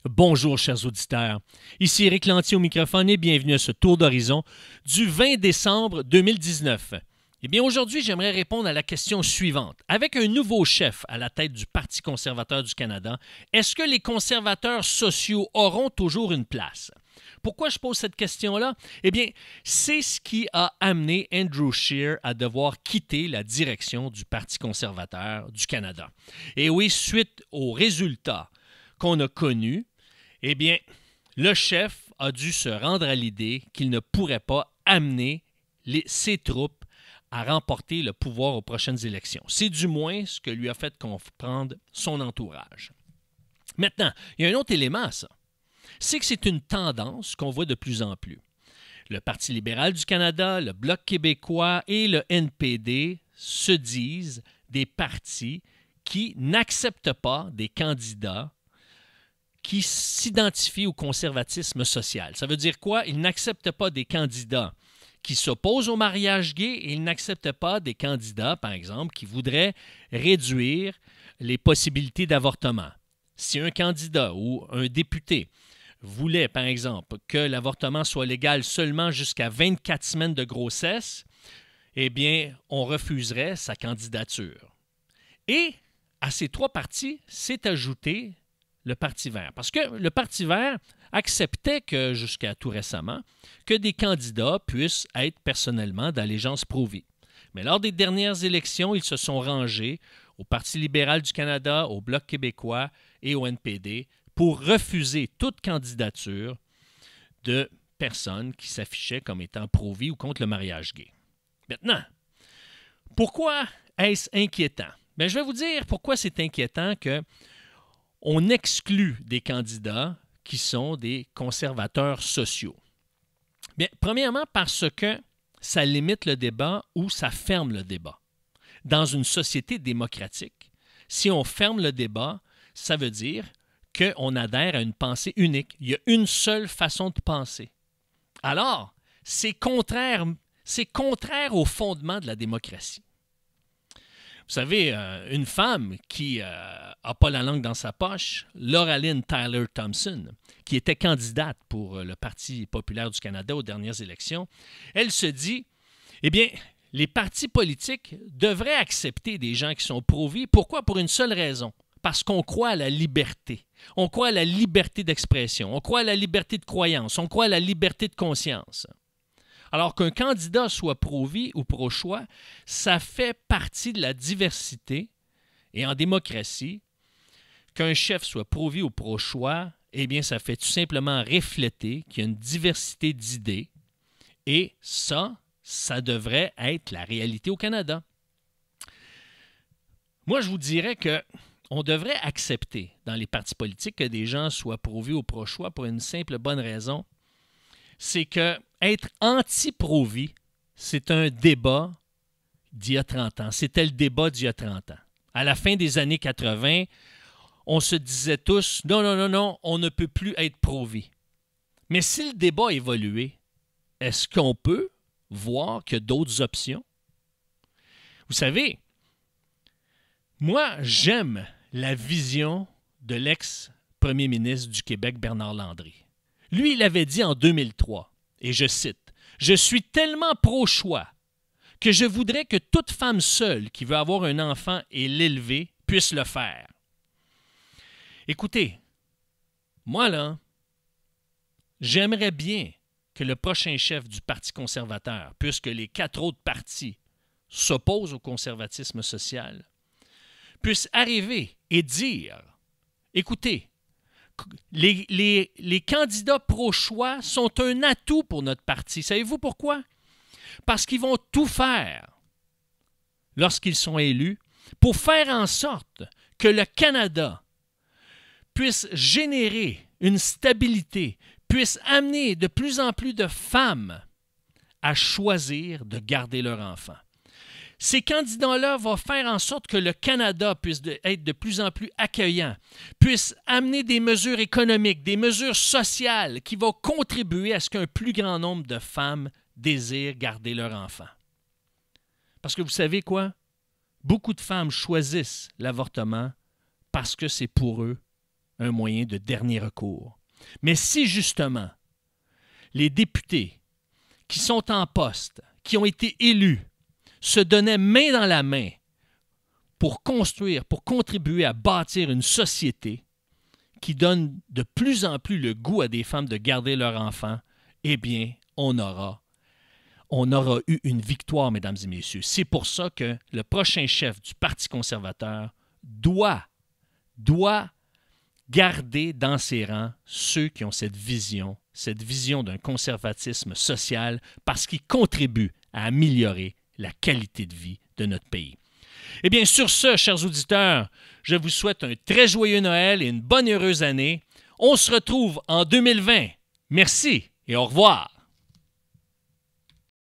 Bonjour, chers auditeurs. Ici Éric Lantier au microphone et bienvenue à ce tour d'horizon du 20 décembre 2019. Eh bien, aujourd'hui, j'aimerais répondre à la question suivante. Avec un nouveau chef à la tête du Parti conservateur du Canada, est-ce que les conservateurs sociaux auront toujours une place? Pourquoi je pose cette question-là? Eh bien, c'est ce qui a amené Andrew Scheer à devoir quitter la direction du Parti conservateur du Canada. Et oui, suite aux résultats qu'on a connus, eh bien, le chef a dû se rendre à l'idée qu'il ne pourrait pas amener ses troupes à remporter le pouvoir aux prochaines élections. C'est du moins ce que lui a fait comprendre son entourage. Maintenant, il y a un autre élément à ça. C'est que c'est une tendance qu'on voit de plus en plus. Le Parti libéral du Canada, le Bloc québécois et le NPD se disent des partis qui n'acceptent pas des candidats qui s'identifient au conservatisme social. Ça veut dire quoi? Ils n'acceptent pas des candidats qui s'opposent au mariage gay et ils n'acceptent pas des candidats, par exemple, qui voudraient réduire les possibilités d'avortement. Si un candidat ou un député voulait, par exemple, que l'avortement soit légal seulement jusqu'à 24 semaines de grossesse, eh bien, on refuserait sa candidature. Et à ces trois partis s'est ajouté le Parti vert. Parce que le Parti vert acceptait que, jusqu'à tout récemment, que des candidats puissent être personnellement d'allégeance pro-vie. Mais lors des dernières élections, ils se sont rangés au Parti libéral du Canada, au Bloc québécois et au NPD pour refuser toute candidature de personnes qui s'affichaient comme étant pro-vie ou contre le mariage gay. Maintenant, pourquoi est-ce inquiétant? Bien, je vais vous dire pourquoi c'est inquiétant qu'on exclut des candidats qui sont des conservateurs sociaux. Bien, premièrement, parce que ça limite le débat ou ça ferme le débat. Dans une société démocratique, si on ferme le débat, ça veut dire qu'on adhère à une pensée unique. Il y a une seule façon de penser. Alors, c'est contraire au fondement de la démocratie. Vous savez, une femme qui n'a pas la langue dans sa poche, Laura Lynn Tyler Thompson, qui était candidate pour le Parti populaire du Canada aux dernières élections, elle se dit, eh bien, les partis politiques devraient accepter des gens qui sont pro-vie. Pourquoi? Pour une seule raison. Parce qu'on croit à la liberté. On croit à la liberté d'expression. On croit à la liberté de croyance. On croit à la liberté de conscience. Alors qu'un candidat soit pro-vie ou pro-choix, ça fait partie de la diversité. Et en démocratie, qu'un chef soit pro-vie ou pro-choix, eh bien, ça fait tout simplement refléter qu'il y a une diversité d'idées. Et ça devrait être la réalité au Canada. Moi, je vous dirais qu'on devrait accepter dans les partis politiques que des gens soient pro-vie ou pro-choix pour une simple bonne raison. C'est que être anti-pro-vie, c'est un débat d'il y a 30 ans. C'était le débat d'il y a 30 ans. À la fin des années 80, on se disait tous, non, on ne peut plus être pro-vie. Mais si le débat a évolué, est-ce qu'on peut voir qu'il y a d'autres options? Vous savez, moi, j'aime la vision de l'ex-premier ministre du Québec, Bernard Landry. Lui, il avait dit en 2003, et je cite, « Je suis tellement pro-choix que je voudrais que toute femme seule qui veut avoir un enfant et l'élever puisse le faire. » Écoutez, moi là, j'aimerais bien que le prochain chef du Parti conservateur, puisque les 4 autres partis s'opposent au conservatisme social, puisse arriver et dire, écoutez, les candidats pro-choix sont un atout pour notre parti. Savez-vous pourquoi? Parce qu'ils vont tout faire lorsqu'ils sont élus pour faire en sorte que le Canada puisse générer une stabilité, puisse amener de plus en plus de femmes à choisir de garder leur enfant. Ces candidats-là vont faire en sorte que le Canada puisse être de plus en plus accueillant, puisse amener des mesures économiques, des mesures sociales qui vont contribuer à ce qu'un plus grand nombre de femmes désirent garder leur enfant. Parce que vous savez quoi? Beaucoup de femmes choisissent l'avortement parce que c'est pour eux un moyen de dernier recours. Mais si justement les députés qui sont en poste, qui ont été élus, se donnaient main dans la main pour construire, pour contribuer à bâtir une société qui donne de plus en plus le goût à des femmes de garder leurs enfants, eh bien, on aura eu une victoire, mesdames et messieurs. C'est pour ça que le prochain chef du Parti conservateur doit garder dans ses rangs ceux qui ont cette vision d'un conservatisme social, parce qu'ils contribuent à améliorer la qualité de vie de notre pays. Eh bien, sur ce, chers auditeurs, je vous souhaite un très joyeux Noël et une bonne heureuse année. On se retrouve en 2020. Merci et au revoir.